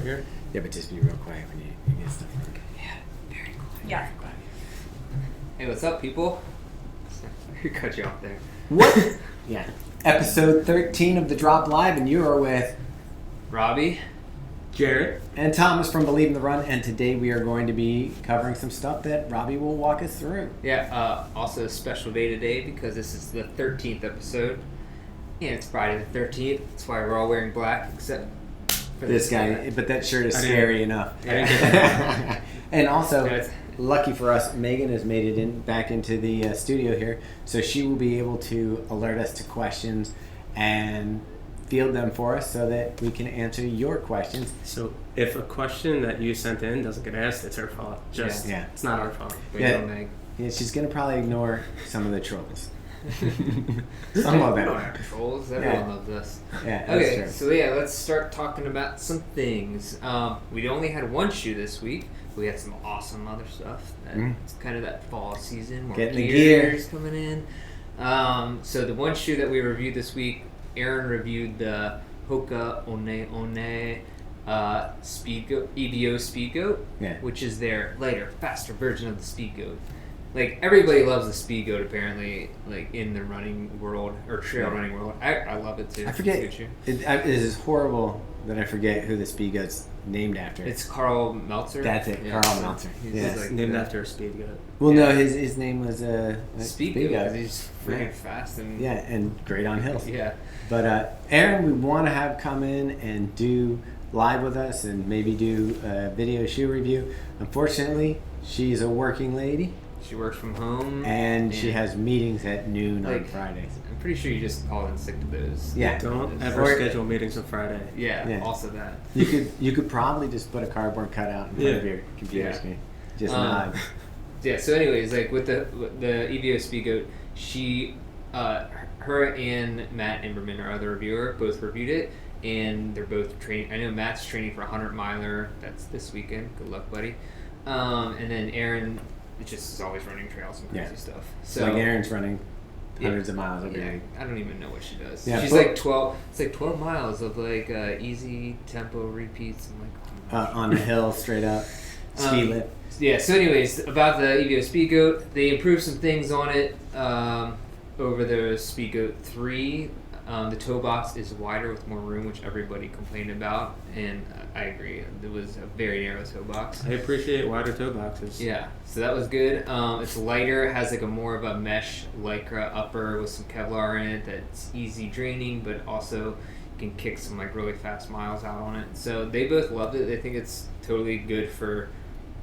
here? Yeah, but just be real quiet when you get stuff wrong. Yeah, very quiet. Yeah. Very quiet. Hey, what's up, people? I cut you off there. What? Yeah. Episode 13 of The Drop Live, and you are with Robbie, Jared, and Thomas from Believe in the Run, and today we are going to be covering some stuff that Robbie will walk us through. Yeah, also a special day today because this is the 13th episode. And it's Friday the 13th. That's why we're all wearing black, except for This guy, but that shirt is I didn't- scary enough. I didn't get that. And also, That's- lucky for us, Megan has made it back into the studio here, so she will be able to alert us to questions and field them for us so that we can answer your questions. So if a question that you sent in doesn't get asked, it's her fault. Yeah. It's not our fault. Wait, Yeah. no, Meg. Yeah, she's gonna probably ignore some of the trolls. Some of We don't them. have trolls. Everyone loves us. Yeah, that's Okay, true. so yeah, let's start talking about some things. We only had one shoe this week. We had some awesome other stuff. It's kind of that fall season. More Getting the gear. gears coming in. So the one shoe that we reviewed this week, Aaron reviewed the Hoka One Speed Goat, EVO Speed Goat, Yeah. which is their lighter, faster version of the Speed Goat. Like, everybody loves the Speed Goat, apparently, like, in the running world, or trail running world. I love it, too. I forget. It's a good shoe. It is horrible that I forget who the Speed Goat's named after. It's Carl Meltzer. That's it, Yeah. Carl Meltzer. He's Yeah. like Named the after a speed goat. Well, Yeah. no, his name was Speed Goat, because he's freaking Yeah. fast. And Yeah, and great on hills. Yeah. But Aaron, we want to have come in and do live with us and maybe do a video shoe review. Unfortunately, she's a working lady She works from home. and she has meetings at noon on Like- Fridays. I'm pretty sure you just called in sick to those. Yeah. Don't Those- ever Or- schedule meetings on Friday. Yeah, Yeah. also that. You could probably just put a cardboard cutout in front of Yeah. your computer Yeah. screen. Just Um, nod. Yeah, so anyways, like with the EVO Speed Goat, she, her and Matt Imberman, our other reviewer, both reviewed it, and they're both training. I know Matt's training for a 100 miler. That's this weekend. Good luck, buddy. And then Aaron just is always running trails and crazy Yeah. stuff. So So like Aaron's running hundreds of miles every yeah, week. I don't even know what she does. Yeah, She's but- like 12. It's like 12 miles of like easy tempo repeats. I'm like, oh my gosh. On the hill, straight up, ski Um, lift. Yeah, so anyways, about the EVO Speed Goat, they improved some things on it over the Speed Goat 3. The toe box is wider with more room, which everybody complained about, and I agree. It was a very narrow toe box. I appreciate wider toe boxes. Yeah, so that was good. It's lighter, it has like a more of a mesh lycra upper with some Kevlar in it that's easy draining, but also you can kick some like really fast miles out on it. So they both loved it. They think it's totally good for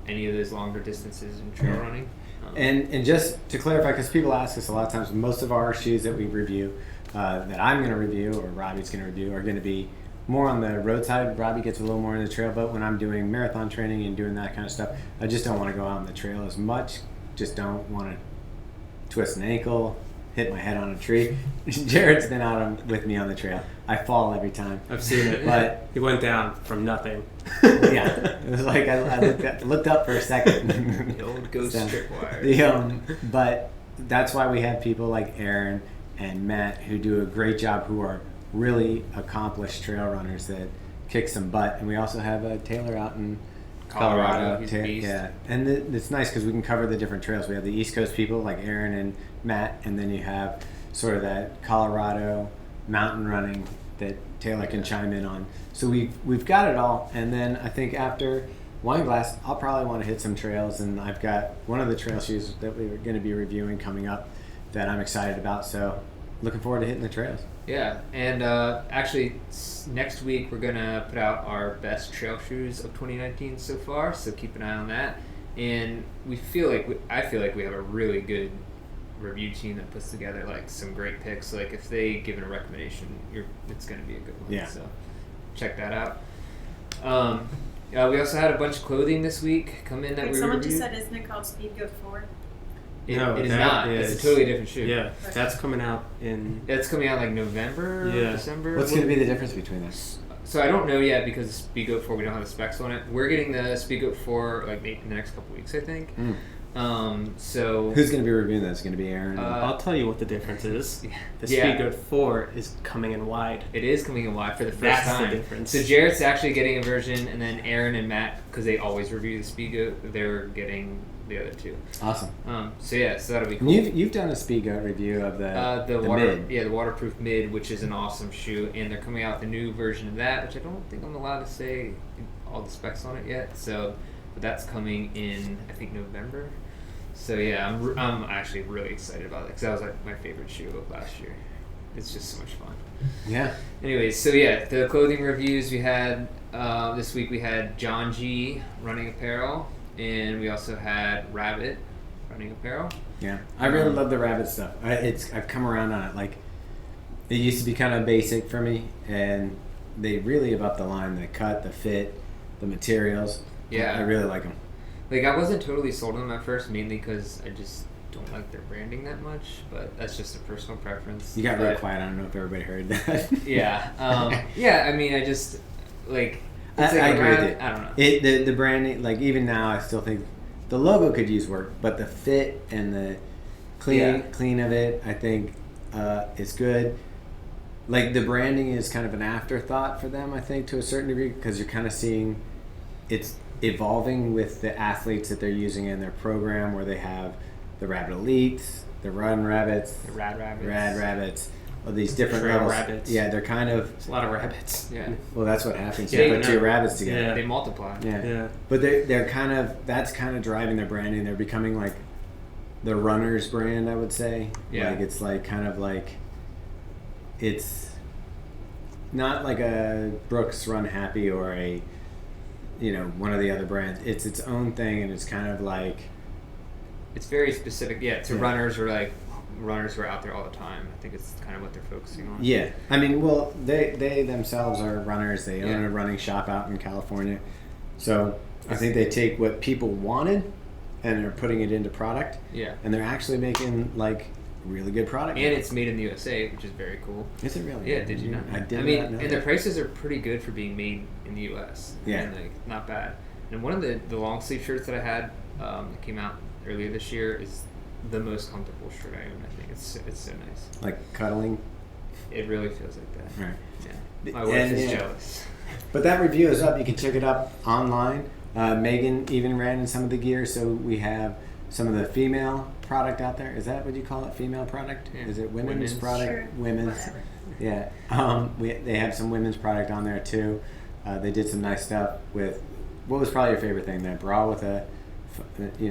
any of those longer distances in trail running. And just to clarify, because people ask us a lot of times, most of our shoes that we review, that I'm going to review or Robbie's going to review, are going to be more on the roadside. Robbie gets a little more in the trail, but when I'm doing marathon training and doing that kind of stuff, I just don't want to go out on the trail as much. Just don't want to twist an ankle, hit my head on a tree. Jared's been out with me on the trail. I fall every time. I've seen it. But He went down from nothing. yeah, it was like I looked up for a second. The old ghost So, tripwire. But that's why we have people like Aaron and Matt who do a great job, who are really accomplished trail runners that kick some butt. And we also have Taylor out in Colorado. He's a beast. Yeah, and it's nice because we can cover the different trails. We have the East Coast people like Aaron and Matt, and then you have sort of that Colorado mountain running that Taylor can chime in on. So we've got it all. And then I think after Wine Glass, I'll probably want to hit some trails, and I've got one of the trail shoes that we're going to be reviewing coming up that I'm excited about. So looking forward to hitting the trails. Yeah, and actually next week we're gonna put out our best trail shoes of 2019 so far. So keep an eye on that. And I feel like we have a really good review team that puts together like some great picks. Like if they give it a recommendation, it's gonna be a good one. Yeah. So check that out. We also had a bunch of clothing this week come in that Wait, we someone reviewed. just said, isn't it called Speed Goat 4? No, it is that not. is- It's a totally different shoe. Yeah, that's coming out in. That's coming out like November, Yeah. December. What's going to be the difference between us? So I don't know yet because Speed Goat 4 we don't have the specs on it. We're getting the Speed Goat 4 like maybe in the next couple weeks, I think. So Who's going to be reviewing this? Going to be Aaron? I'll tell you what the difference is. The Yeah. Speedgoat 4 is coming in wide. it is coming in wide for the first That's time. the difference. So Jarrett's actually getting a version, and then Aaron and Matt, because they always review the Speedgoat, they're getting the other two. Awesome. So that'll be cool. And you've done a Speedgoat review of the water, mid. the waterproof mid, which is an awesome shoe, and they're coming out with a new version of that, which I don't think I'm allowed to say all the specs on it yet. So, but that's coming in, I think, November. So yeah, I'm actually really excited about it because that was like my favorite shoe of last year. It's just so much fun. Yeah. Anyways, so yeah, the clothing reviews we had this week. We had John G running apparel, and we also had Rabbit running apparel. Yeah. I really love the Rabbit stuff. I've come around on it. Like, it used to be kind of basic for me, and they really have upped the line. The cut, the fit, the materials. Yeah. I really like them. Like, I wasn't totally sold on them at first, mainly because I just don't like their branding that much, but that's just a personal preference. You got real quiet. I don't know if everybody heard that. Yeah. Yeah, I mean, I just, like, it's I like agree with it. I don't know. The branding, like, even now, I still think the logo could use work, but the fit and the clean of it, I think, is good. Like, the branding is kind of an afterthought for them, I think, to a certain degree, because you're kind of seeing it's evolving with the athletes that they're using in their program, where they have the Rabbit Elites, the Run Rabbits, The Rad Rabbits, all these different Trail levels. Rabbits. Yeah, they're kind of. It's a lot of rabbits. Yeah. Well, that's what happens. Yeah, You I put know. two rabbits together. Yeah. They multiply. Yeah. But they're kind of, that's kind of driving their branding. They're becoming like the runners brand, I would say. Yeah. Like, it's like kind of like, it's not like a Brooks Run Happy or a, one of the other brands. It's its own thing, and it's kind of like, It's very specific, to runners or like runners who are out there all the time. I think it's kind of what they're focusing on. yeah. I mean, well, they themselves are runners. They own Yeah. a running shop out in California. So I think they take what people wanted and are putting it into product. Yeah. And they're actually making like really good product. And it's made in the USA, which is very cool. Is it really? Yeah, did you know? I did I mean, not know and that. the prices are pretty good for being made in the US. Yeah. And, like, not bad. And one of the long sleeve shirts that I had that came out earlier this year is the most comfortable shirt I own. I think it's so nice. Like cuddling. It really feels like that. Right. Yeah. My wife is yeah. jealous. But that review is up. You can check it up online. Megan even ran in some of the gear, so we have some of the female product out there. Is that what you call it? Female product? Yeah. Is it women's Women's. product? Sure. Women's. Whatever. Yeah. They have some women's product on there too. They did some nice stuff with. What was probably your favorite thing? That bra with a,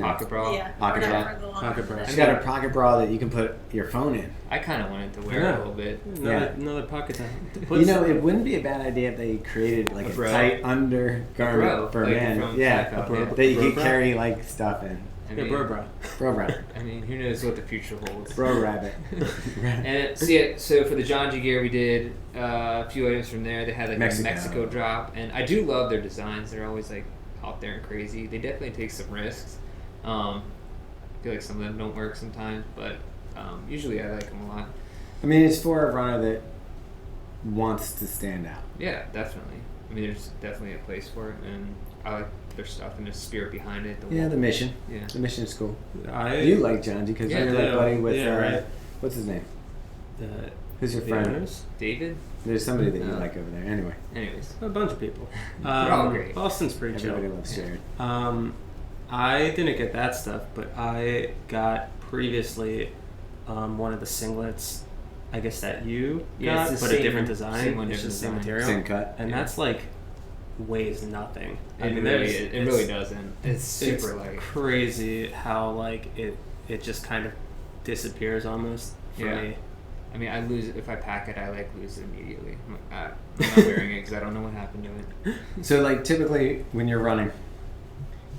Pocket bra. Yeah. Pocket or bra. not for the long Pocket bra. run. She's got a pocket bra that you can put your phone in. I kind of wanted to wear it Yeah. a little bit. Another pocket to put It something. wouldn't be a bad idea if they created like A a bro. tight undergarment Bro, for like men. from Yeah, Seinfeld, bro. yeah. that you Bro could bra? carry like stuff in. I Yeah, mean, bro. Bro bra. I mean, who knows what the future holds. Bro rabbit. And so for the John G gear, we did a few items from there. They had like Mexico. a Mexico drop, and I do love their designs. They're always like out there and crazy. They definitely take some risks. I feel like some of them don't work sometimes, but usually I like them a lot. I mean, it's for a runner that wants to stand out. Yeah, definitely. I mean, there's definitely a place for it, and I like their stuff and the spirit behind it. Yeah, the mission. Yeah. The mission is cool. I You like John because Yeah, you're I like do. buddy with Yeah, right. what's his name? the, Who's your the friend? owners? David. There's somebody that you No. like over there. Anyway, Anyways, A bunch of people. They're all great. Boston's pretty chill. everybody loves Jared. I didn't get that stuff, but I got previously one of the singlets. I guess that you Yeah, got, it's the but a same- different design. same one, It's different just the same design. material, Same cut. and Yeah. that's like weighs nothing. it really doesn't. It's super light. Crazy how like it just kind of disappears almost for Yeah. me. I mean, I lose it if I pack it. I like lose it immediately. I'm not wearing it because I don't know what happened to it. So like typically when you're running,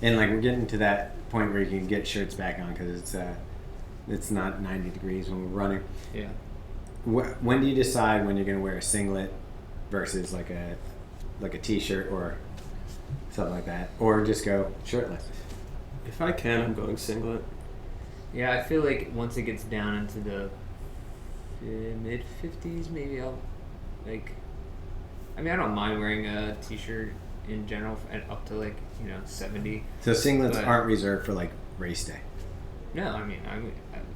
and like we're getting to that point where you can get shirts back on because it's not 90 degrees when we're running. Yeah. When do you decide when you're going to wear a singlet versus like a t-shirt or something like that, or just go shirtless? If I can, I'm going singlet. Yeah, I feel like once it gets down into the mid 50s, maybe I'll like. I mean, I don't mind wearing a t-shirt in general, and up to like 70. So singlets But- aren't reserved for like race day. No, I mean,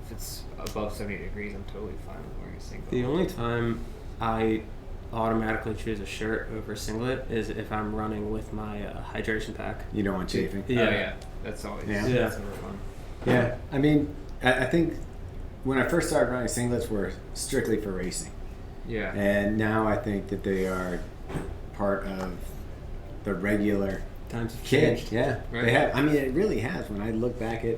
if it's above 70 degrees, I'm totally fine with wearing a singlet. The only time I automatically choose a shirt over a singlet is if I'm running with my hydration pack. You don't want chafing. Oh, yeah. That's always that's number one. Yeah, I mean, I think when I first started running, singlets were strictly for racing. Yeah. And now I think that they are part of the regular Times have kit. changed. Yeah, Right. they have. I mean, it really has. When I look back at,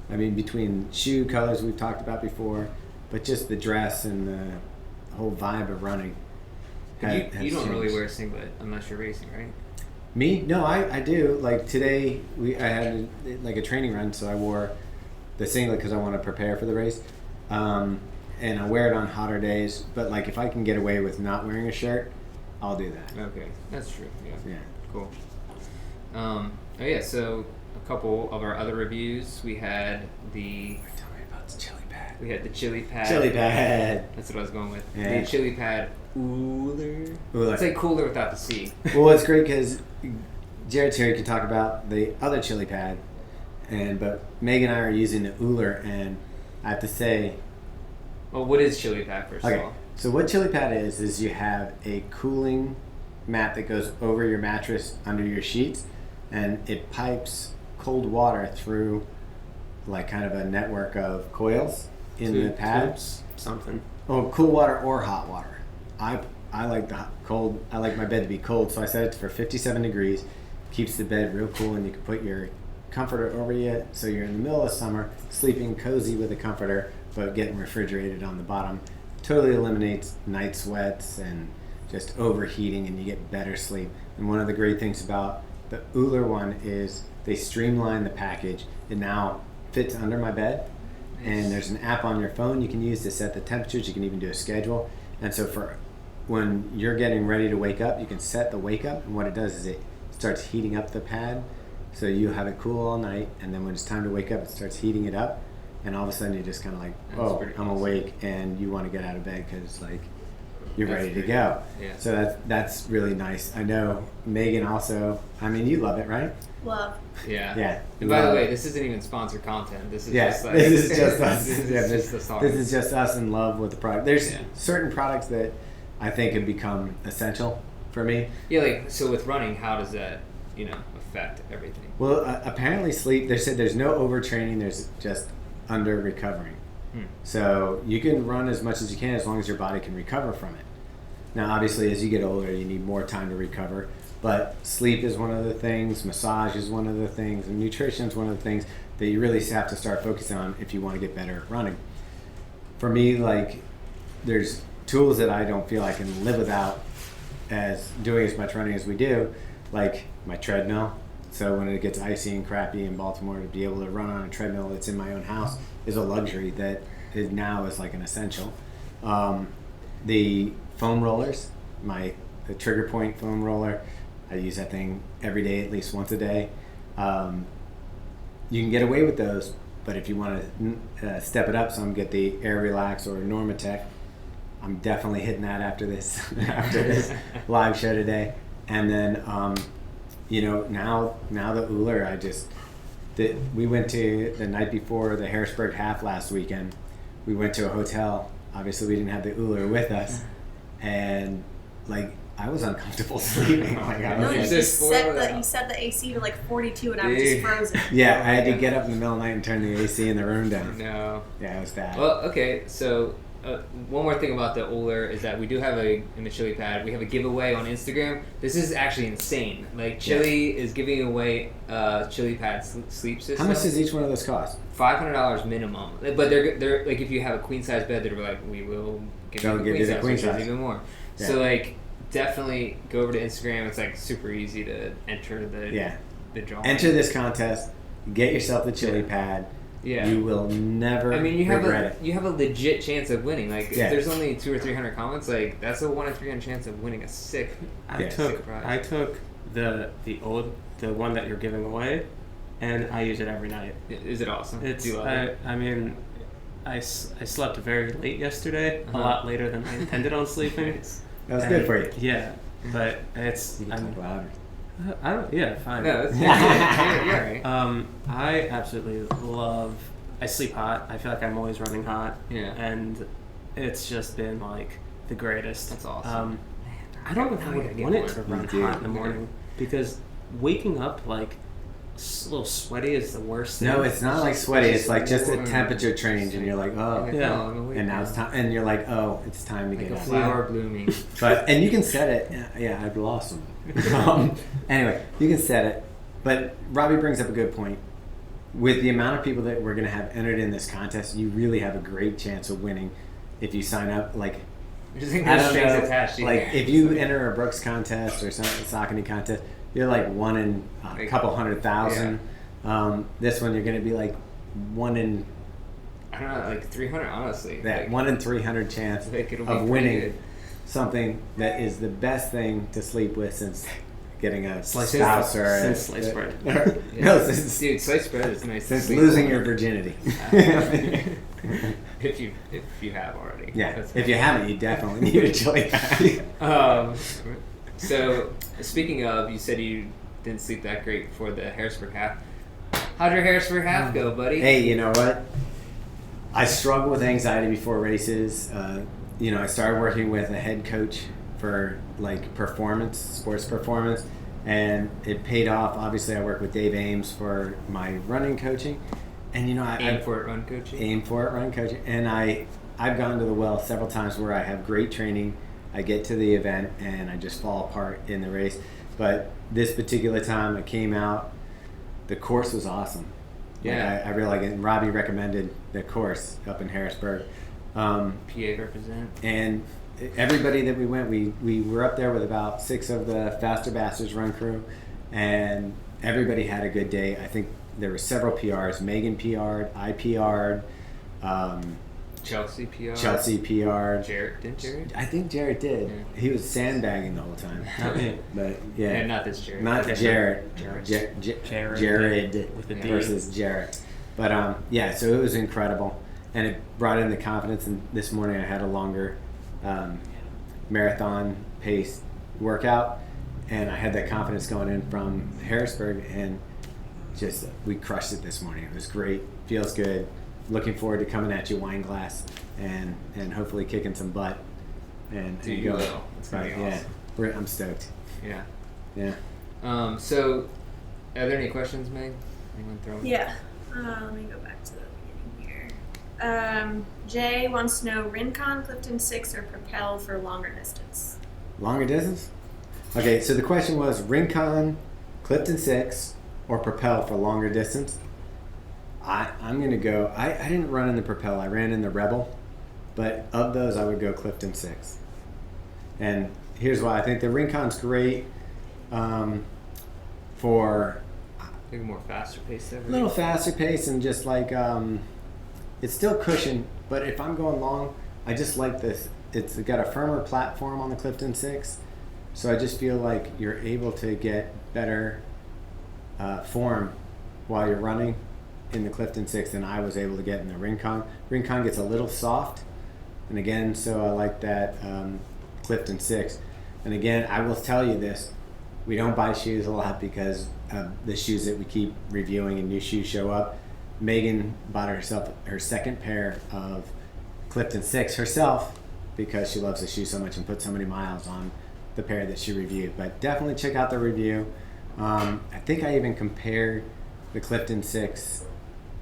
I mean, between shoe colors we've talked about before, but just the dress and the whole vibe of running. You has don't really changed. wear a singlet unless you're racing, right? Me? No, I do. Like today, I had a training run, so I wore the singlet because I want to prepare for the race, and I wear it on hotter days. But like if I can get away with not wearing a shirt, I'll do that. Okay, that's true. Yeah. Yeah. Cool. Oh yeah, so a couple of our other reviews, we had the Tell me about the ChiliPad. we had the ChiliPad. ChiliPad. That's what I was going with. Yeah. The ChiliPad Ooler. Ooler. It's like cooler without the C. Well, it's great because Jared's here. He can talk about the other ChiliPad, but Meg and I are using the Ooler, and I have to say, Well, what is ChiliPad first of okay. all? So what ChiliPad is you have a cooling mat that goes over your mattress under your sheets, and it pipes cold water through like kind of a network of coils in the pad. Tubes, something. Oh, cool water or hot water. I like the cold. I like my bed to be cold, so I set it for 57 degrees. Keeps the bed real cool, and you can put your comforter over you, so you're in the middle of summer, sleeping cozy with a comforter, but getting refrigerated on the bottom. Totally eliminates night sweats and just overheating, and you get better sleep. And one of the great things about the Ooler one is they streamline the package. It now fits under my bed, and there's an app on your phone you can use to set the temperatures. You can even do a schedule. And so for when you're getting ready to wake up, you can set the wake up, and what it does is it starts heating up the pad, so you have it cool all night, and then when it's time to wake up, it starts heating it up, and all of a sudden you're just kind of like, That's oh, pretty I'm awesome. awake, and you want to get out of bed because like you're That's ready to pretty go. cool. Yeah. So that's really nice. I know Megan also. I mean, you love it, right? Love. Yeah. Yeah. And by the Love way, it. this isn't even sponsored content. This is Yeah, just like this is just us. This is Yeah, just the song. This is just us in love with the product. There's Yeah. certain products that I think have become essential for me. Yeah, like so with running, how does that, affect everything? Well, apparently sleep, they said there's no overtraining, there's just under recovering. So you can run as much as you can as long as your body can recover from it. Now, obviously, as you get older, you need more time to recover. But sleep is one of the things, massage is one of the things, and nutrition is one of the things that you really have to start focusing on if you want to get better at running. For me, like, there's tools that I don't feel I can live without as doing as much running as we do, like my treadmill. So when it gets icy and crappy in Baltimore, to be able to run on a treadmill that's in my own house is a luxury that is now is like an essential. The foam rollers, the Trigger Point foam roller, I use that thing every day, at least once a day. You can get away with those, but if you want to step it up some, get the Air Relax or Normatec. I'm definitely hitting that after this live show today. And then now the Ooler, we went to the night before the Harrisburg half last weekend. We went to a hotel. Obviously, we didn't have the Ooler with us, and like I was uncomfortable sleeping. Like I No, was you like, set the AC to like 42 and I was just Dude. frozen. yeah, I had to get up in the middle of the night and turn the AC in the room down. No. Yeah, it was bad. Well, okay, so one more thing about the Ooler is that we do have in the ChiliPad, we have a giveaway on Instagram. This is actually insane. Like, Chili is giving away ChiliPad sleep system. How much does each one of those cost? $500 minimum. But they're like, if you have a queen size bed, they're like, we will give They'll you give you the the queen queen size, size. even more. Yeah. So like, definitely go over to Instagram. It's like super easy to enter the drawing. Enter this contest. Get yourself the ChiliPad. Yeah. You will never I mean, you regret it. have a legit chance of winning. Like, Yeah. if there's only 200 or 300 comments, like that's a 1 in 300 chance of winning a sick. I Yeah. took Surprise. I took the one that you're giving away, and I use it every night. Is it awesome? It's Do you love it? I mean, I slept very late yesterday, Uh-huh. a lot later than I intended on sleeping. Nice. That was And- good for you. Yeah, but it's You can talk louder. I don't, yeah, fine. No, it's, you're right. I absolutely love I sleep hot. I feel like I'm always running hot. Yeah. And it's just been like the greatest. That's awesome. I don't know if I would want it to run Me too. hot in the morning because waking up like a little sweaty is the worst thing. No, it's not like sweaty. It's like just a warm. temperature change, and you're like, oh, Like, Yeah. I'm awake and now it's time, and you're like, oh, it's time to Like get a up. flower blooming. And you can set it. Yeah, I'd blossom. Anyway, you can set it. But Robbie brings up a good point. With the amount of people that we're going to have entered in this contest, you really have a great chance of winning if you sign up. Like, Just think I there's don't strings know, attached. like if you enter a Brooks contest or some Saucony contest, you're like one in a Like, couple 100,000. This one you're going to be like one in I don't know, like 300, honestly. that Like, 1 in 300 chance like, it'll be of pretty winning good. something that is the best thing to sleep with since getting a Sliced spouse or bread. Since sliced bread. Yeah. no, since Dude, sliced bread is nice. to since sleep losing on. your virginity. if you have already. Yeah, That's if you haven't, you definitely need a ChiliPad. So speaking of, you said you didn't sleep that great before the Harrisburg half. How'd your Harrisburg half go, buddy? Hey, you know what? I struggle with anxiety before races. I started working with a head coach for like sports performance, and it paid off. Obviously, I work with Dave Ames for my running coaching, and Aim for it, run coaching. Aim for it, run coaching, and I've gone to the well several times where I have great training. I get to the event and I just fall apart in the race. But this particular time, I came out. The course was awesome. Yeah. Like, I really like it. And Robbie recommended the course up in Harrisburg. PA represent. And everybody that we went, we were up there with about 6 of the Faster Bastards run crew, and everybody had a good day. I think there were several PRs. Megan PR'd, I PR'd, Chelsea PR. Chelsea PR'd. Jared? I think Jared did. Yeah. He was sandbagging the whole time. Not me. But yeah. And not this Jared. Not That's Jared. Jared. Jared With the Yeah. D. versus Jared. But so it was incredible, and it brought in the confidence. And this morning I had a longer marathon pace workout, and I had that confidence going in from Harrisburg, and just we crushed it this morning. It was great. Feels good. Looking forward to coming at you, wine glass, and hopefully kicking some butt. And Dude, and you go. will. It's gonna be awesome. Yeah, I'm stoked. Yeah. Yeah. So, are there any questions, Meg? Anyone throw? Yeah. Let me go back to the beginning here. Jay wants to know Rincon, Clifton 6, or Propel for longer distance. Longer distance? Okay, so the question was Rincon, Clifton 6, or Propel for longer distance. I'm going to go, I didn't run in the Propel, I ran in the Rebel, but of those I would go Clifton 6. And here's why. I think the Rincon's great for Maybe more faster pace there. a little faster pace and just like, it's still cushion, but if I'm going long, I just like this. It's got a firmer platform on the Clifton 6, so I just feel like you're able to get better form while you're running in the Clifton 6 than I was able to get in the Rincon. Rincon gets a little soft, and again, so I like that Clifton 6. And again, I will tell you this, we don't buy shoes a lot because of the shoes that we keep reviewing and new shoes show up. Megan bought herself her second pair of Clifton 6 herself because she loves the shoe so much and put so many miles on the pair that she reviewed. But definitely check out the review. I think I even compared the Clifton 6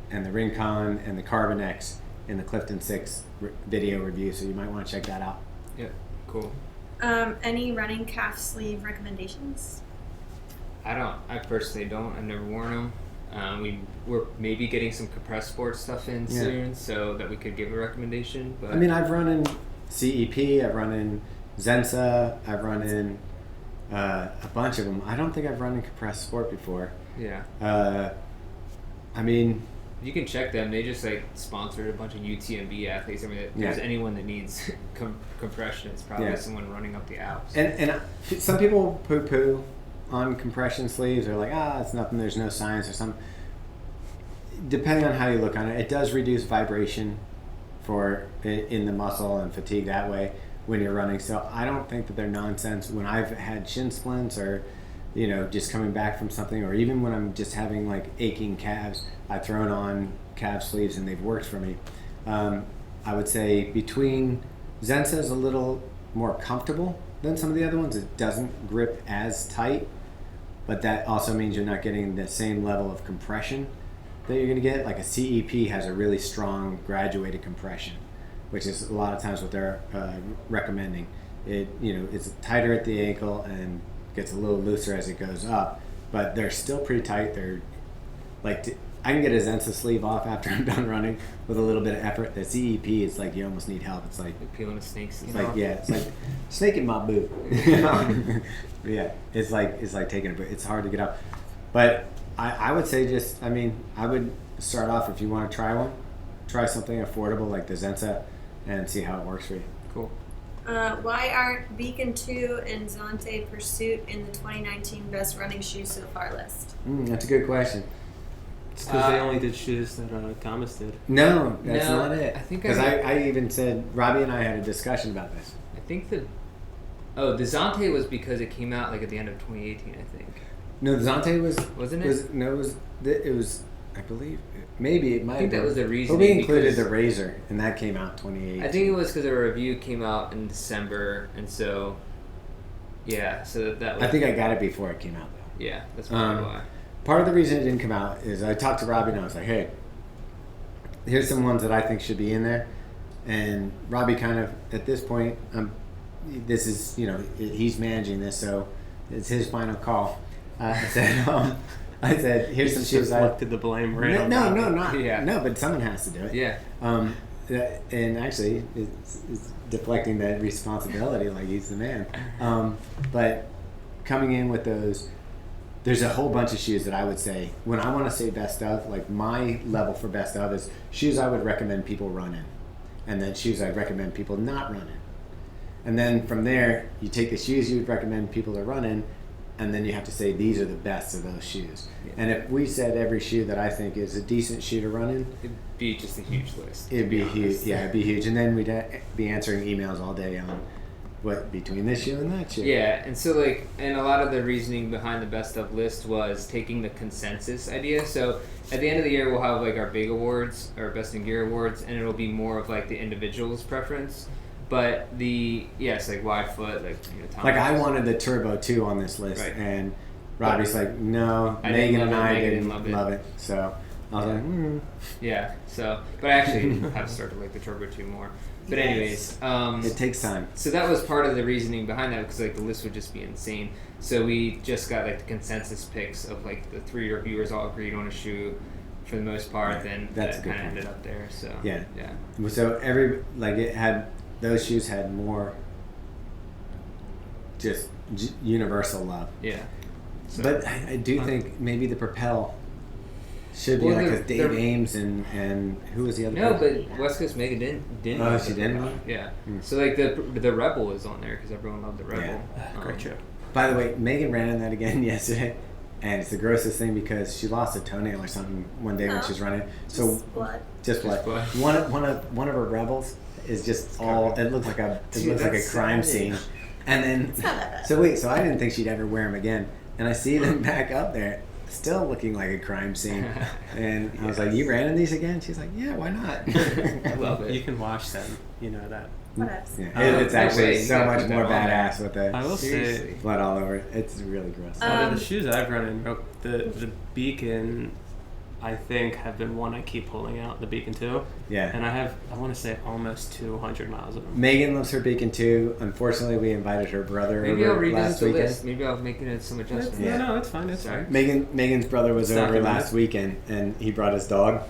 and the Rincon and the Carbon X in the Clifton 6 video review, so you might want to check that out. Yep. Cool. Any running calf sleeve recommendations? I personally don't. I've never worn them. We're maybe getting some compressed sports stuff in soon, so that we could give a recommendation. But I mean, I've run in CEP, I've run in Zensa, I've run in a bunch of them. I don't think I've run in compressed sport before. yeah, I mean, you can check them. They just like sponsored a bunch of UTMB athletes. I mean, if there's anyone that needs compression, it's probably someone running up the Alps. and some people poo-poo on compression sleeves. They're like, it's nothing, there's no science or something. Depending on how you look on it, it does reduce vibration in the muscle and fatigue that way when you're running. So I don't think that they're nonsense. When I've had shin splints or just coming back from something, or even when I'm just having like aching calves, I've thrown on calf sleeves and they've worked for me. I would say between Zensa is a little more comfortable than some of the other ones. It doesn't grip as tight, but that also means you're not getting the same level of compression that you're going to get. Like a CEP has a really strong graduated compression, which is a lot of times what they're recommending. It's tighter at the ankle and gets a little looser as it goes up, but they're still pretty tight. They're like I can get a Zensa sleeve off after I'm done running with a little bit of effort. The CEP is like you almost need help. It's like peeling a snake's it's like it's like snake in my boot. Yeah, it's like taking a boot. It's hard to get up, but I would say I would start off if you want to try something affordable like the Zensa and see how it works for you. Cool. Why aren't Beacon 2 and Zonte Pursuit in the 2019 best running shoes so far list? That's a good question. It's because they only did shoes that Thomas did. No, that's not it. I think because I even said Robbie and I had a discussion about this. I think the Zonte was because it came out like at the end of 2018. I think. No, the Zonte wasn't it? It was. I believe maybe it might. I think that was the reason. But we included the Razor, and that came out 2018. I think it was because a review came out in December, and so yeah, so that was. I think I got it before it came out though. Yeah, that's probably why. Part of the reason it didn't come out is I talked to Robbie and I was like, hey, here's some ones that I think should be in there. And Robbie kind of, at this point, this is, he's managing this, so it's his final call. I said, here's some shoes. Deflected the blame right on No, Robbie. not. Yeah. No, but someone has to do it. Yeah. And actually, it's deflecting that responsibility like he's the man. But coming in with those, there's a whole bunch of shoes that I would say, when I want to say best of, like my level for best of is shoes I would recommend people run in. And then shoes I'd recommend people not run in. And then from there, you take the shoes you would recommend people to run in, and then you have to say these are the best of those shoes. Yeah. And if we said every shoe that I think is a decent shoe to run in, it'd be just a huge list. It'd be huge. Yeah, it'd be huge. And then we'd be answering emails all day on what between this shoe and that shoe. Yeah, and so and a lot of the reasoning behind the best of list was taking the consensus idea. So at the end of the year, we'll have like our big awards, our best in gear awards, and it'll be more of like the individual's preference. But like wide foot, Thomas. Like I wanted the Turbo 2 on this list, right. And Robbie's like, no, Megan and I didn't love it. So I was like, Yeah, so, but I actually have started to like the Turbo 2 more. But anyways, it takes time. So that was part of the reasoning behind that, because the list would just be insane. So we just got the consensus picks of the 3 reviewers all agreed on a shoe for the most part. Right. Then that kind of ended up there. So yeah. So those shoes had more just universal love. Yeah. So, but I do think maybe the Propel should be because Dave Ames and who was the other? No, but West Coast Mega didn't. Oh, she didn't. Yeah. So the Rebel is on there because everyone loved the Rebel. Yeah. Great show. By the way, Megan ran in that again yesterday, and it's the grossest thing because she lost a toenail or something one day when she was running. So just blood. One of her Rebels is just all. It looks like a crime scene. And then so I didn't think she'd ever wear them again, and I see them back up there. Still looking like a crime scene. And I was like, you ran in these again? She's like, yeah, why not? I love it. You can wash them. You know that. What else? Yeah, it's actually so much more badass with the I will say, blood all over it. It's really gross. The shoes I've run in, the Beacon, I think, have been one I keep pulling out, the Beacon 2. Yeah. And I want to say almost 200 miles of them. Megan loves her Beacon 2. Unfortunately, we invited her brother over last weekend. List. Maybe I'll make some adjustments. No, it's fine. It's fine. Megan's brother was over last weekend, and he brought his dog.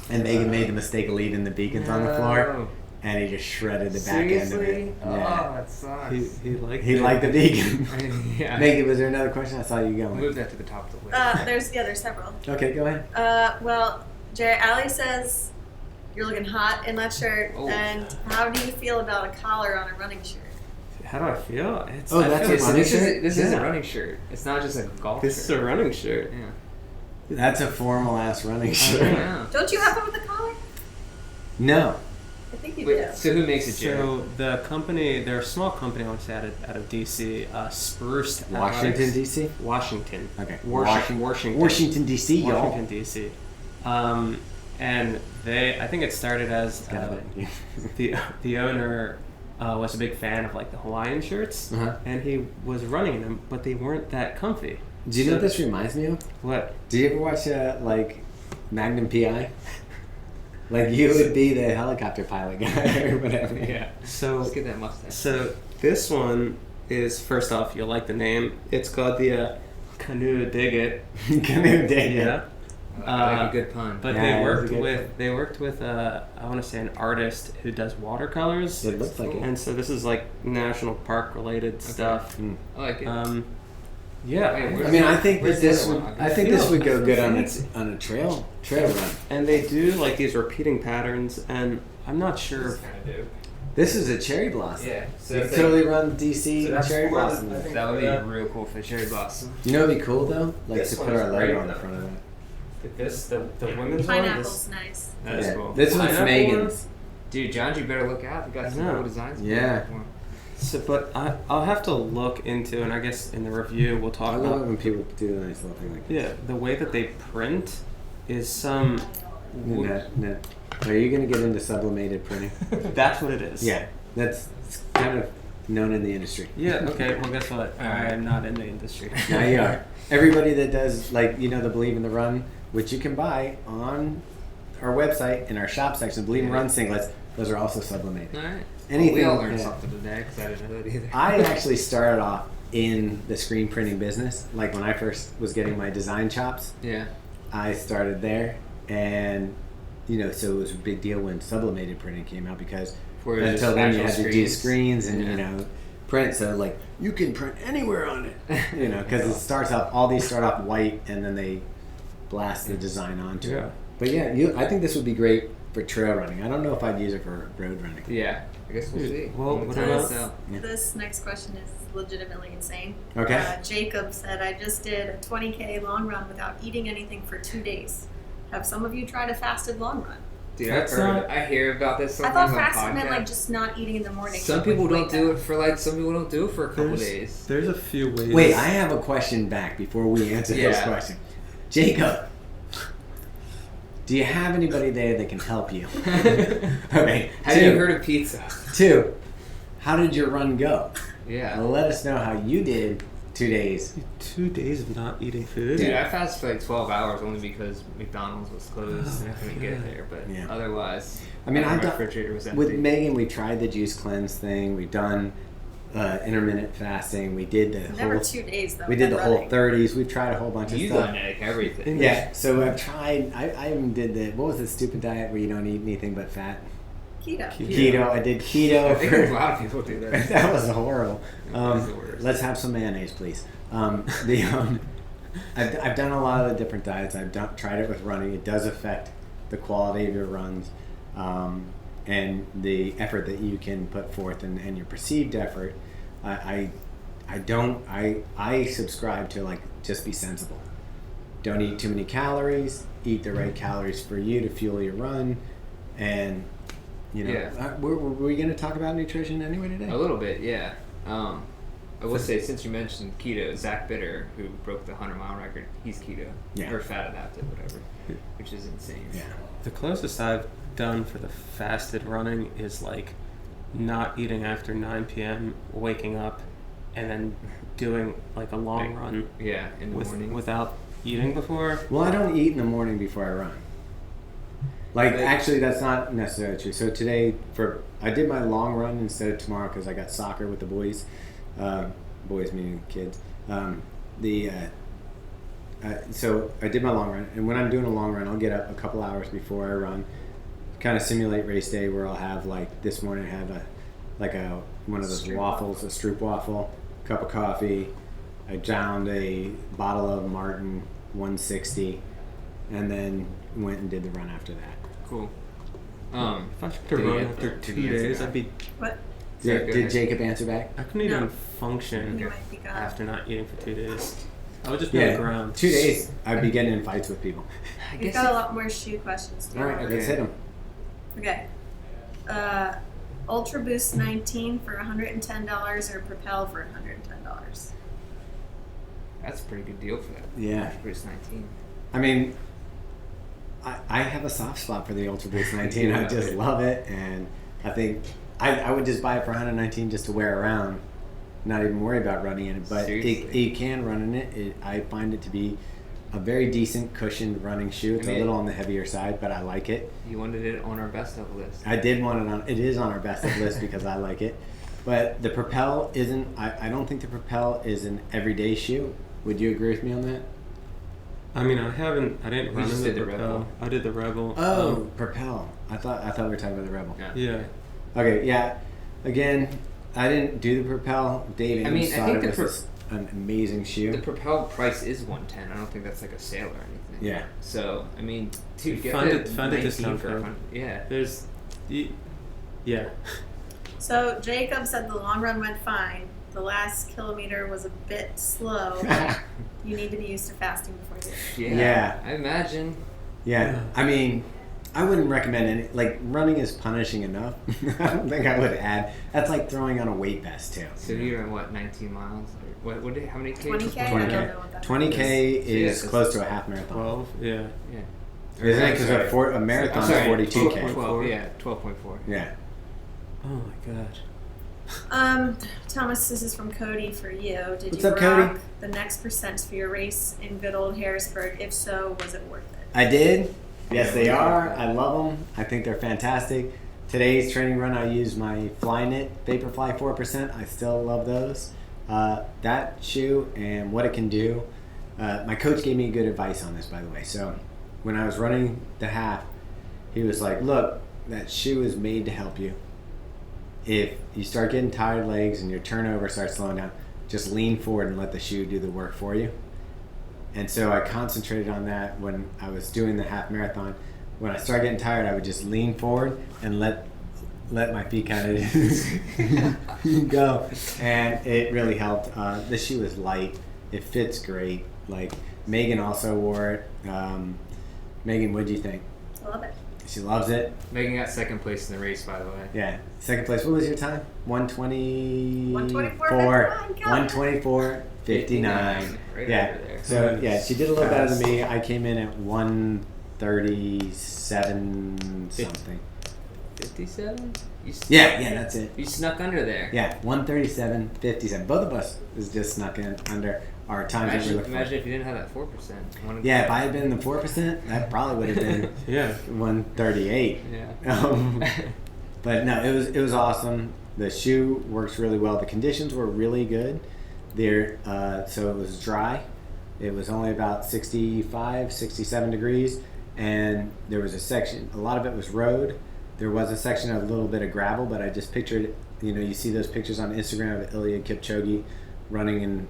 And Megan made the mistake of leaving the Beacons on the floor. And he just shredded the back end of it. Yeah. Oh, that sucks. He liked the Beacon. Yeah. Megan, was there another question? I saw you going. Move that to the top of the list. There's several. Okay, go ahead. Well, Jerry, Allie says you're looking hot in that shirt. Oh. And how do you feel about a collar on a running shirt? How do I feel? That's a running shirt? This is a running shirt. It's not just a golf shirt. This is a running shirt. Yeah. That's a formal ass running shirt. Yeah. Don't you have it with a collar? No. think you Wait, do. so who makes it, Jared? So the company, they're a small company, I want to say, out of DC, Spruce Washington, Athletics. D.C.? Washington. Okay. Washington. Washington, D.C., y'all. Washington, D.C. And I think it started as Got it. the owner was a big fan of like the Hawaiian shirts, Uh-huh. and he was running them, but they weren't that comfy. Do you know what this reminds me of? What? Do you ever watch like Magnum PI? Like you would be the helicopter pilot guy or whatever. Yeah. So Let's get that mustache. So this one is, first off, you'll like the name. It's called the Canoe Dig It. Canoe Dig It. Yeah. I like a good pun. But Yeah, they it was a worked good with I want to say an artist who does watercolors. It looks like it. And so this is like national park related stuff. Mm. I like it. Yeah. Wait, I where's mean, the- I think where's that the this other would. one? I think this would go good on Fancy. a trail run. And they do like these repeating patterns, and I'm not sure. This is kind of dope. This is a cherry blossom. Yeah. So You it's could like, totally run DC So that's cherry more than- blossom. I think- that would be Yeah. real cool for cherry blossom. You know, it'd be cool though, like This to one put is our great, logo on the though. front of it. This the women's Pineapple's one. nice. That is Yeah. cool. This one's Pineapple Megan's. Dude, John, you better look out. We got some I know. cool designs. Yeah. So, but I'll have to look into, and I guess in the review we'll talk I love it about. when people do a nice little thing like Yeah, the way that they print is some. that. Are you gonna get into sublimated printing? That's what it is. Yeah, that's kind of known in the industry. Yeah. Okay. Well, guess what? Alright. I'm not in the industry. Now you are. Everybody that does, like, you know, the Believe in the Run, which you can buy on our website in our shop section, Believe in the Run singlets, those are also sublimated. All right. Anything- we all learned yeah. something today because I didn't know that either. I actually started off in the screen printing business. Like when I first was getting my design chops, Yeah. I started there, and you know, so it was a big deal when sublimated printing came out because For your until then you actual had to do screens and Yeah. you know print. So like you can print anywhere on it, you know, because it starts off. All these start off white, and then they blast the design onto Yeah. it. But yeah, I think this would be great for trail running. I don't know if I'd use it for road running. Yeah. I guess we'll see. Well, When we what find about- out. Yeah. This next question is legitimately insane. Okay. Jacob said, I just did a 20K long run without eating anything for 2 days. Have some of you tried a fasted long run? Dude, That's I hear about this I sometimes thought on fasted meant podcasts. like just not eating in the morning. Some like, people when you don't wake do up. it for like. Some people don't do it for a couple days. There's a few ways. Wait, I have a question back before we answer this Yeah. question. Jacob, do you have anybody there that can help you? Okay. Have you heard of pizza? 2, how did your run go? Yeah. Let us know how you did 2 days. 2 days of not eating food. Dude, I fasted for like 12 hours only because McDonald's was closed and I couldn't get there. But Yeah. otherwise, I mean, my I've done, refrigerator was empty. with Megan, we tried the juice cleanse thing. We've done intermittent fasting. We did the Never whole. 2 days though. We did the when whole running. 30s. We've tried a whole bunch of You stuff. done like everything. Yeah, so I've tried. I even did the what was the stupid diet where you don't eat anything but fat? Keto. Keto. I did keto. I think a lot of people do that. That was horrible. That's the worst. Let's have some mayonnaise, please. I've done a lot of the different diets. Tried it with running. It does affect the quality of your runs and the effort that you can put forth and your perceived effort. I subscribe to like just be sensible. Don't eat too many calories. Eat the right calories for you to fuel your run, and you know. Yeah. Were we going to talk about nutrition anyway today? A little bit, yeah. I will say, since you mentioned keto, Zach Bitter, who broke the 100-mile record, he's keto. Yeah. Or fat adapted, whatever. Which is insane. Yeah. The closest I've done for the fasted running is like not eating after 9 p.m., waking up, and then doing like a long run Yeah, in the morning. without eating before. Well, I don't eat in the morning before I run. Like, actually, that's not necessarily true. So today, I did my long run instead of tomorrow because I got soccer with the boys. Boys meaning kids. So I did my long run, and when I'm doing a long run, I'll get up a couple hours before I run, kind of simulate race day where I'll have like this morning I have one of those Stroop waffles, a Stroop waffle, cup of coffee. I downed a bottle of Martin 160, and then went and did the run after that. Cool. If I tried to did he run get- after did 2 he answer days, back? I'd be What? Sorry, go Did ahead. Jacob answer back? I couldn't even No. function You might be gone. after not eating for 2 days. I would just be on the ground. 2 days. I'd be getting in fights with people. I We've guess got a lot more shoe questions. All right, let's hit them. Okay. Ultra Boost 19 for $110 or Propel for $110. That's a pretty good deal for that. Yeah. Boost 19. I mean, I have a soft spot for the Ultra Boost 19. Yeah. I just love it, and I think I would just buy it for $119 just to wear around, not even worry about running in it. But you can run in it. I find it to be a very decent cushioned running shoe. It's a little on the heavier side, but I like it. You wanted it on our best of list. I did want it on. It is on our best of list because I like it. But the Propel isn't. I don't think the Propel is an everyday shoe. Would you agree with me on that? I mean, I didn't We run just in the did the Propel. Rebel. I did the Rebel. Oh, Propel. I thought we were talking about the Rebel. Yeah. Okay, yeah. Again, I didn't do the Propel. Dave Ames thought it was an amazing shoe. The Propel price is $110. I don't think that's like a sale or anything. Yeah. So I mean, to get Find the it 19 discount for code. 100 yeah. There's, yeah. So Jacob said the long run went fine. The last kilometer was a bit slow. You need to be used to fasting before you. Yeah. I imagine. Yeah. I mean, I wouldn't recommend it. Like, running is punishing enough. I don't think I would add. That's like throwing on a weight vest, too. So you're at what, 19 miles? Or how many K? 20K? I don't know what that 20K is Yeah, close to a half marathon. 12, yeah. Yeah. Isn't it? Because a marathon is 42K. 12, yeah, 12.4. Yeah. Oh my god. Thomas, this is from Cody for you. Did What's you up, rock Cody? the next percents for your race in good old Harrisburg? If so, was it worth it? I did. Yes, they are. I love them. I think they're fantastic. Today's training run, I used my Flyknit Vaporfly 4%. I still love those. That shoe and what it can do. My coach gave me good advice on this, by the way. So when I was running the half, he was like, look, that shoe is made to help you. If you start getting tired legs and your turnover starts slowing down, just lean forward and let the shoe do the work for you. And so I concentrated on that when I was doing the half marathon. When I started getting tired, I would just lean forward and let my feet kind of go. And it really helped. The shoe is light. It fits great. Like, Megan also wore it. Megan, what do you think? I love it. She loves it. Megan got second place in the race, by the way. Yeah. Second place. What was your time? 124. 124.59. 124.59. Right Yeah. over there. So yeah, she did a little better than me. I came in at 137 something. 57? Yeah, that's it. You snuck under there. Yeah, 137.57. Both of us is just snuck in under our times that we looked Imagine for. if you didn't have that 4%. Yeah, if I had been in the 4%, that probably would have been Yeah. 138. Yeah. But no, it was awesome. The shoe works really well. The conditions were really good. So it was dry. It was only about 65, 67 degrees, and there was a section. A lot of it was road. There was a section of a little bit of gravel, but I just pictured. You see those pictures on Instagram of Eliud Kipchoge running in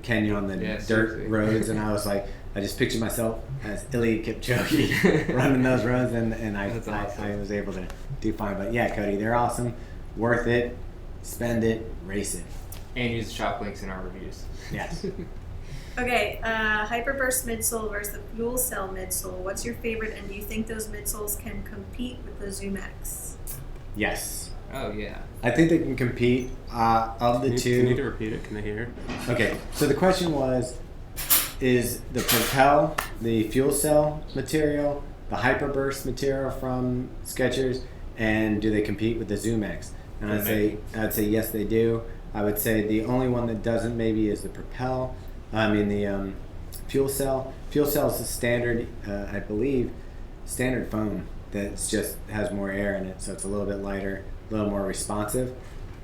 Kenya on the dirt roads, and I was like, I just pictured myself as Eliud Kipchoge running those roads, and I was able to do fine. But yeah, Cody, they're awesome, worth it. Spend it, race it. And use the shop links in our reviews. Yes. Okay, Hyperburst midsole versus the Fuel Cell midsole. What's your favorite, and do you think those midsoles can compete with the Zoom X? Yes. Oh, yeah. I think they can compete. Of the two. You need to repeat it. Can I hear? Okay, so the question was, is the Propel, the fuel cell material, the Hyperburst material from Skechers, and do they compete with the Zoom X? And I'd say yes, they do. I would say the only one that doesn't maybe is the Propel. The fuel cell. Fuel cell is the standard, I believe, standard foam that just has more air in it, so it's a little bit lighter, a little more responsive.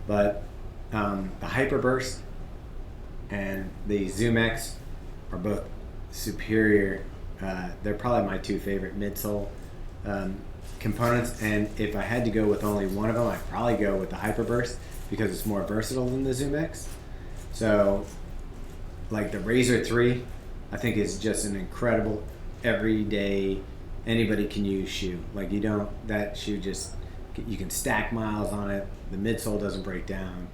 But the Hyperburst and the Zoom X are both superior. They're probably my two favorite midsole components, and if I had to go with only one of them, I'd probably go with the Hyperburst because it's more versatile than the Zoom X. So, like the Razor 3, I think is just an incredible everyday, anybody can use shoe. Like that shoe just, you can stack miles on it. The midsole doesn't break down.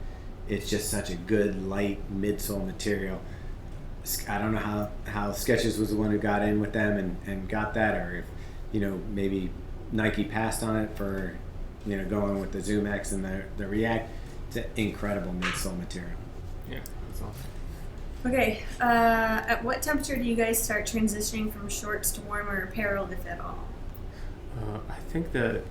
It's just such a good light midsole material. I don't know how Skechers was the one who got in with them and got that, or if maybe Nike passed on it for going with the Zoom X and the React. It's an incredible midsole material. Yeah, that's awesome. Okay, at what temperature do you guys start transitioning from shorts to warmer apparel, if at all? I think that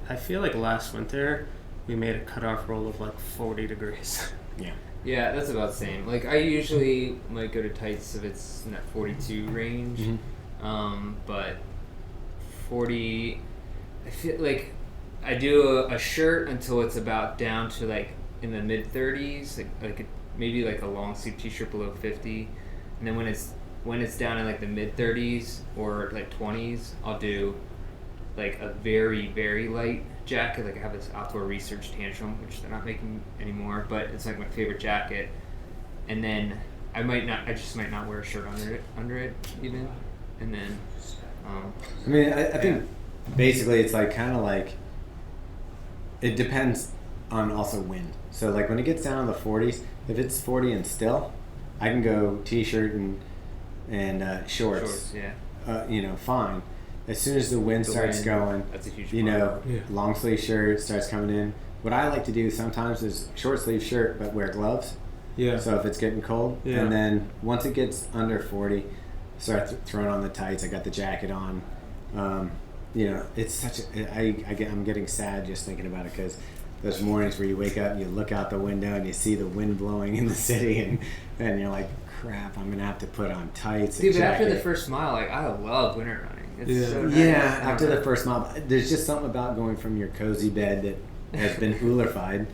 I feel like last winter we made a cutoff roll of like 40 degrees. Yeah. Yeah, that's about the same. Like, I usually might go to tights if it's in that 42 range. Mm-hmm. But 40, I feel like I do a shirt until it's about down to like in the mid 30s, maybe like a long sleeve t-shirt below 50, and then when it's down in like the mid 30s or like 20s, I'll do like a very, very light jacket. Like I have this outdoor research tantrum, which they're not making anymore, but it's like my favorite jacket. And then I just might not wear a shirt under it even. And then I mean, I think basically it's like kind of like it depends on also wind. So like when it gets down to the 40s, if it's 40 and still, I can go t-shirt and shorts. Yeah. Fine. As soon as the wind starts going, that's a huge long sleeve shirt starts coming in. What I like to do sometimes is short sleeve shirt but wear gloves. Yeah. So if it's getting cold, Yeah. and then once it gets under 40, start throwing on the tights. I got the jacket on. It's such I'm getting sad just thinking about it, because those mornings where you wake up and you look out the window and you see the wind blowing in the city and you're like, crap, I'm gonna have to put on tights. Dude, but after the first mile, like I love winter running. It's so nice. Yeah, after the first mile, there's just something about going from your cozy bed that has been Ullerified,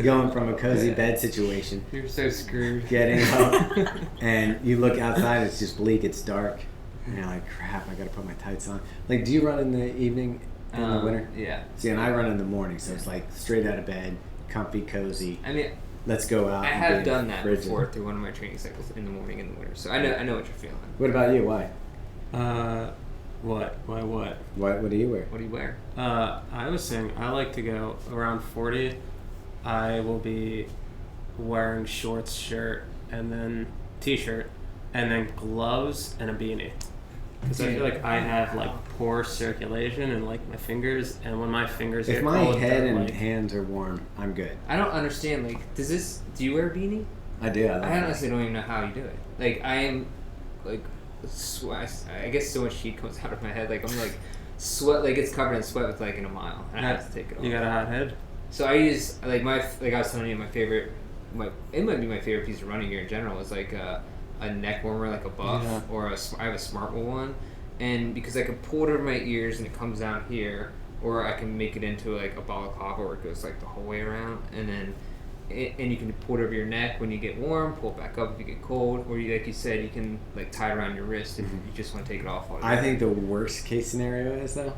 going from a cozy bed situation. You're so screwed. Getting up and you look outside, it's just bleak, it's dark. And you're like, crap, I gotta put my tights on. Like, do you run in the evening in the winter? Yeah. See, and I run in the morning, so it's like straight out of bed, comfy, cozy. I mean, let's go out. I and have be done that frigid. before through one of my training cycles in the morning in the winter. So I know what you're feeling. What about you? Why? What? Why what? What do you wear? What do you wear? I was saying I like to go around 40. I will be wearing shorts, shirt, and then t-shirt, and then gloves and a beanie. Because I feel like I have like poor circulation in like my fingers, and when my fingers If get my cold, head they're, and like, hands are warm, I'm good. I don't understand. Like, do you wear a beanie? I do. I honestly don't even know how you do it. Like, I am, like, I guess so much heat comes out of my head. Like, I'm like sweat. Like, it's covered in sweat with like in a mile, and I have to take it off. You got a hot head? So I use like I was telling you, it might be my favorite piece of running gear in general is like a neck warmer, like a Buff, or I have a Smart Wool one, and because I can pull it over my ears and it comes down here, or I can make it into like a balaclava where it goes like the whole way around, and then and you can pull it over your neck when you get warm, pull it back up if you get cold, or like you said, you can like tie it around your wrist if you just want to take it off. I think the worst case scenario is though,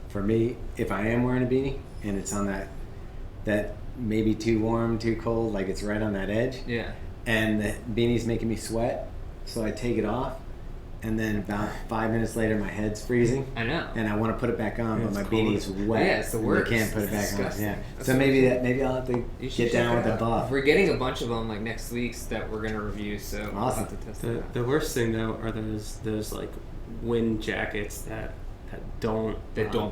for me, if I am wearing a beanie and it's on that maybe too warm, too cold, like it's right on that edge. Yeah. And the beanie's making me sweat, so I take it off, and then about 5 minutes later, my head's freezing. I know. And I want to put it back on, but my It's beanie's wet. Yeah, it's the worst. I can't put it It's back disgusting. on. Yeah. That's So what maybe I'll have to You should get check down it with a out. Buff. We're getting a bunch of them like next week that we're gonna review. So we'll Awesome. have to test it out. The worst thing though are those like wind jackets that don't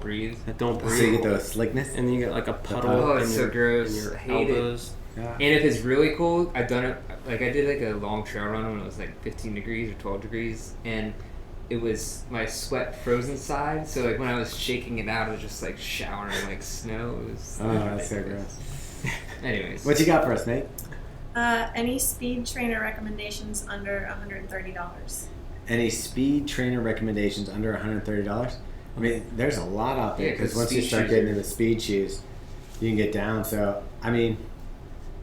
breathe. That don't So breathe. you get the slickness. And then you get like a puddle Oh, in it's so your, gross. in your I hate it. elbows. Yeah. And if it's really cold, I've done it. Like I did like a long trail run when it was like 15 degrees or 12 degrees, and it was my sweat froze inside. So like when I was shaking it out, it was just like showering like snow. It was. Oh, that's so gross. Anyways, What you got for us, Nate? Any speed trainer recommendations under $130? Any speed trainer recommendations under $130? I mean, there's a lot out there Yeah, because 'cause once you speed start shoes getting are- into speed shoes, you can get down. So, I mean,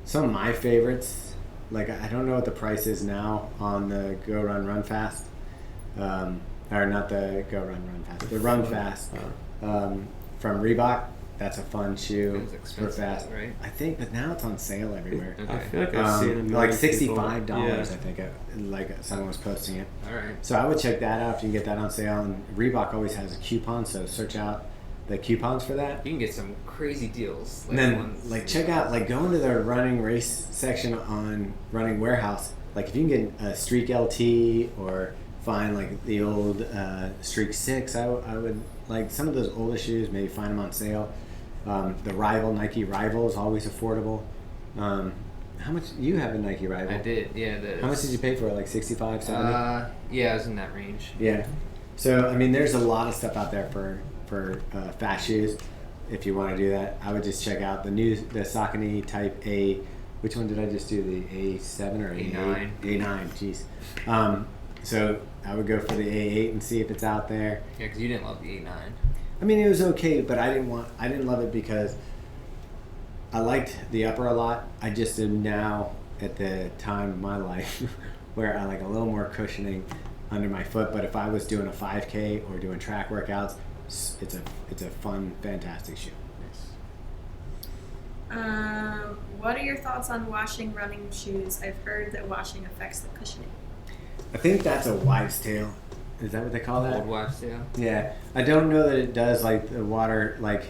some of my favorites, like I don't know what the price is now on the Go Run Run Fast, or not the Go Run Run Fast, the Run Fast from Reebok. That's a fun shoe It was for expensive, fast. right? I think, but now it's on sale everywhere. Okay. I feel like I've seen a million Like people- $65, Yeah. I think. Like someone was posting it. All right. So I would check that out if you can get that on sale. And Reebok always has a coupon, so search out the coupons for that. You can get some crazy deals. And then, ones- like, check out, like, go into the running race section on Running Warehouse. Like, if you can get a Streak LT or find like the old Streak 6. I would like some of those older shoes, maybe find them on sale. The Nike Rival is always affordable. How much, you have a Nike Rival? I did, yeah. How much did you pay for it, like 65, 70? Yeah, I was in that range. Yeah. So, I mean, there's a lot of stuff out there for fast shoes. If you want to do that, I would just check out the Saucony Type A. Which one did I just do? The A7 or A9? A9, jeez. So I would go for the A8 and see if it's out there. Yeah, because you didn't love the A9. I mean, it was okay, but I didn't love it because I liked the upper a lot. I just am now at the time of my life where I like a little more cushioning under my foot. But if I was doing a 5K or doing track workouts, it's a fun, fantastic shoe. What are your thoughts on washing running shoes? I've heard that washing affects the cushioning. I think that's a wives' tale. Is that what they call that? Old wives' tale? Yeah. I don't know that it does, like the water, like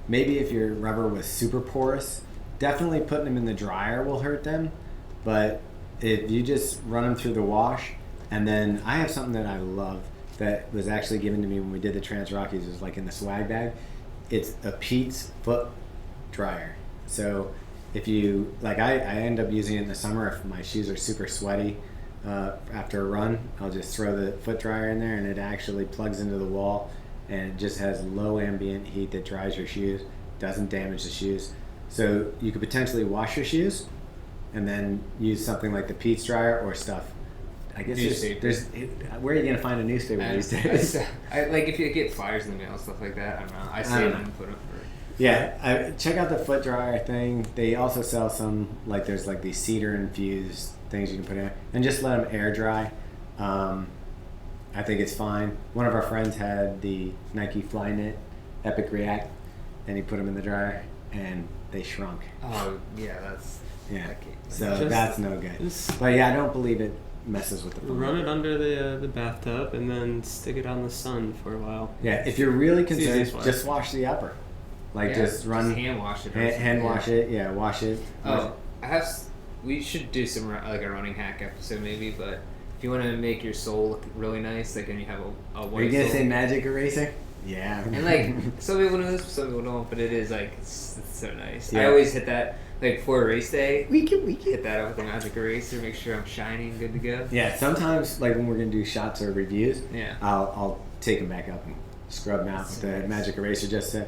maybe if your rubber was super porous, definitely putting them in the dryer will hurt them. But if you just run them through the wash, and then I have something that I love that was actually given to me when we did the Trans Rockies. It was like in the swag bag. It's a Pete's foot dryer. So if you, like I end up using it in the summer if my shoes are super sweaty after a run. I'll just throw the foot dryer in there and it actually plugs into the wall and it just has low ambient heat that dries your shoes, doesn't damage the shoes. So you could potentially wash your shoes and then use something like the Pete's dryer or stuff. I guess where are you going to find a newspaper these days? I like if you get flyers in the mail and stuff like that. I don't know. I see them and put them for. Yeah, check out the foot dryer thing. They also sell some, like there's like these cedar infused things you can put in, and just let them air dry. I think it's fine. One of our friends had the Nike Flyknit Epic React, and he put them in the dryer, and they shrunk. Oh yeah, that's So that's no good. But yeah, I don't believe it messes with the foam. Run it under the bathtub and then stick it on the sun for a while. Yeah, if you're really concerned, just wash the upper. Like just run. Just hand wash it. Hand wash it. Yeah, wash it. We should do some like a running hack episode maybe, but if you want to make your sole look really nice, like and you have a white. Are you gonna sole. say magic eraser? Yeah. And like some people know this, some people don't, but it is like it's so nice. Yeah. I always hit that like before race day. We can hit that up with a magic eraser, make sure I'm shiny and good to go. Yeah. Sometimes like when we're gonna do shots or reviews, yeah, I'll take them back up and scrub them out with the magic eraser just to.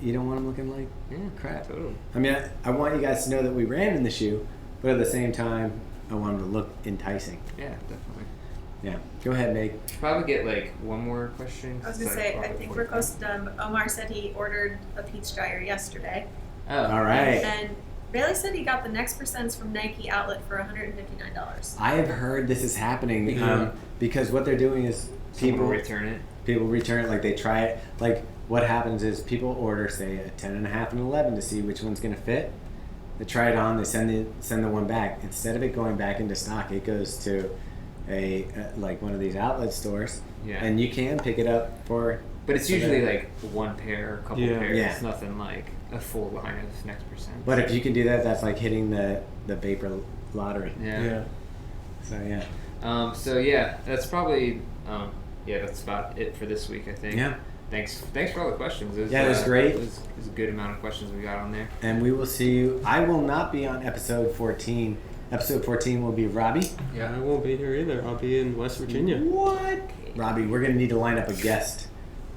You don't want them looking like crap. Totally. I mean, I want you guys to know that we ran in the shoe, but at the same time, I want them to look enticing. Yeah, definitely. Yeah. Go ahead, Meg. Should probably get like one more question. I was gonna say, I think we're close to done, but Omar said he ordered a Pete's dryer yesterday. Oh. All right. And Bailey said he got the next percents from Nike Outlet for $159. I have heard this is happening because what they're doing is People return it. People return it, like they try it. Like what happens is people order, say, a 10.5 and 11 to see which one's going to fit. They try it on, they send the one back. Instead of it going back into stock, it goes to a like one of these outlet stores. Yeah. And you can pick it up for. But it's usually like one pair, a couple pairs. Yeah. It's nothing like a full line of next percent. But if you can do that, that's like hitting the vapor lottery. Yeah. So yeah. That's probably that's about it for this week, I think. Yeah. Thanks for all the questions. It was great. It was a good amount of questions we got on there. And we will see you. I will not be on episode 14. Episode 14 will be Robbie. Yeah, I won't be here either. I'll be in West Virginia. What? Robbie, we're going to need to line up a guest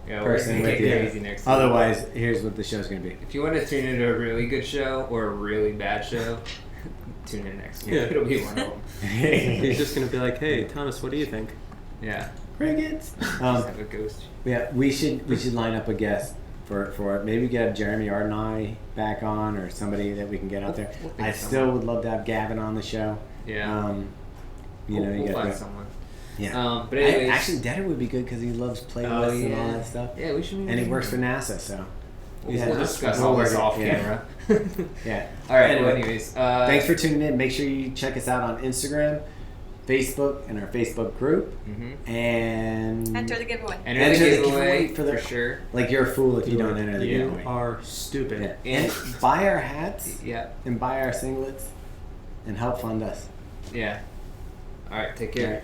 person we're with gonna get you. crazy next week. Otherwise, here's what the show's going to be. If you want to tune into a really good show or a really bad show, tune in next week. Yeah. It'll be one of them. He's just going to be like, hey, Thomas, what do you think? Yeah. Crickets. Just have a ghost. Yeah, we should line up a guest for it. Maybe we get Jeremy Ardenai back on or somebody that we can get out there. I still would love to have Gavin on the show. Yeah. We'll find someone. Yeah. But anyways, actually, Dad would be good because he loves playlists and all that stuff. Yeah, we should. And he works for NASA, so. We'll discuss all this off camera. Yeah. All right. Anyway, Well, anyways, thanks for tuning in. Make sure you check us out on Instagram, Facebook, and our Facebook group. Mm-hmm. And Enter the giveaway. Enter the giveaway for sure. Like you're a fool if you don't enter the giveaway. You are stupid. Yeah. And buy our hats. Yeah. And buy our singlets, and help fund us. Yeah. All right. Take care. All right.